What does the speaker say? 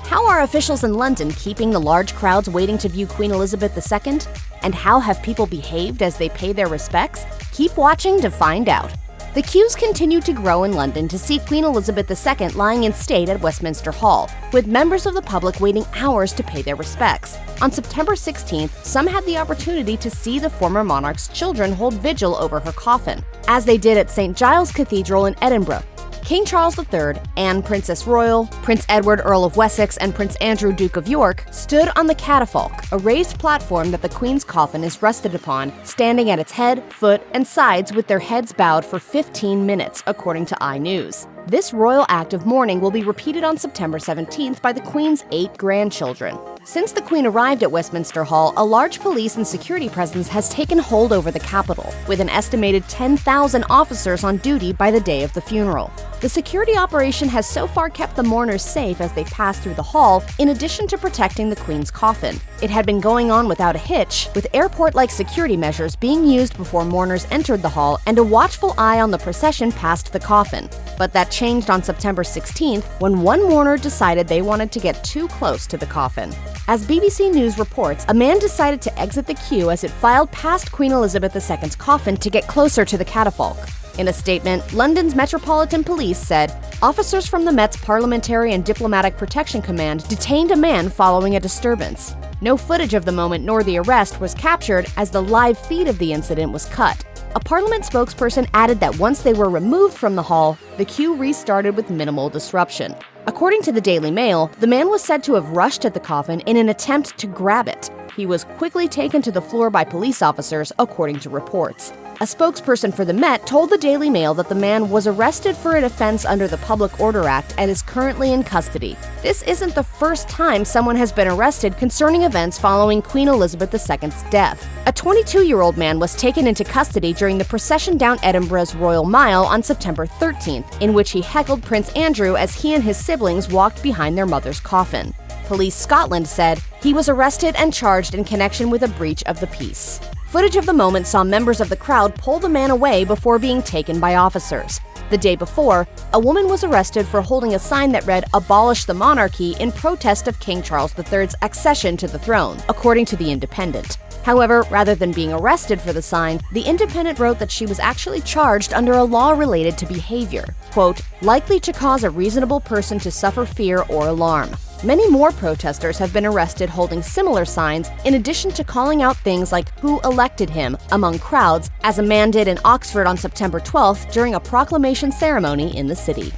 How are officials in London keeping the large crowds waiting to view Queen Elizabeth II? And how have people behaved as they pay their respects? Keep watching to find out. The queues continue to grow in London to see Queen Elizabeth II lying in state at Westminster Hall, with members of the public waiting hours to pay their respects. On September 16th, some had the opportunity to see the former monarch's children hold vigil over her coffin, as they did at St. Giles Cathedral in Edinburgh. King Charles III, Anne Princess Royal, Prince Edward Earl of Wessex, and Prince Andrew Duke of York stood on the catafalque, a raised platform that the Queen's coffin is rested upon, standing at its head, foot, and sides with their heads bowed for 15 minutes, according to iNews. This royal act of mourning will be repeated on September 17th by the Queen's 8 grandchildren. Since the Queen arrived at Westminster Hall, a large police and security presence has taken hold over the capital, with an estimated 10,000 officers on duty by the day of the funeral. The security operation has so far kept the mourners safe as they pass through the hall, in addition to protecting the Queen's coffin. It had been going on without a hitch, with airport-like security measures being used before mourners entered the hall and a watchful eye on the procession past the coffin. But that changed on September 16th when one mourner decided they wanted to get too close to the coffin. As BBC News reports, a man decided to exit the queue as it filed past Queen Elizabeth II's coffin to get closer to the catafalque. In a statement, London's Metropolitan Police said, officers from the Met's Parliamentary and Diplomatic Protection Command detained a man following a disturbance. No footage of the moment nor the arrest was captured as the live feed of the incident was cut. A Parliament spokesperson added that once they were removed from the hall, the queue restarted with minimal disruption. According to the Daily Mail, the man was said to have rushed at the coffin in an attempt to grab it. He was quickly taken to the floor by police officers, according to reports. A spokesperson for the Met told the Daily Mail that the man was arrested for an offense under the Public Order Act and is currently in custody. This isn't the first time someone has been arrested concerning events following Queen Elizabeth II's death. A 22-year-old man was taken into custody during the procession down Edinburgh's Royal Mile on September 13th, in which he heckled Prince Andrew as he and his siblings walked behind their mother's coffin. Police Scotland said he was arrested and charged in connection with a breach of the peace. Footage of the moment saw members of the crowd pull the man away before being taken by officers. The day before, a woman was arrested for holding a sign that read "Abolish the Monarchy" in protest of King Charles III's accession to the throne, according to The Independent. However, rather than being arrested for the sign, The Independent wrote that she was actually charged under a law related to behavior, quote, likely to cause a reasonable person to suffer fear or alarm. Many more protesters have been arrested holding similar signs, in addition to calling out things like "Who elected him?" among crowds, as a man did in Oxford on September 12th during a proclamation ceremony in the city.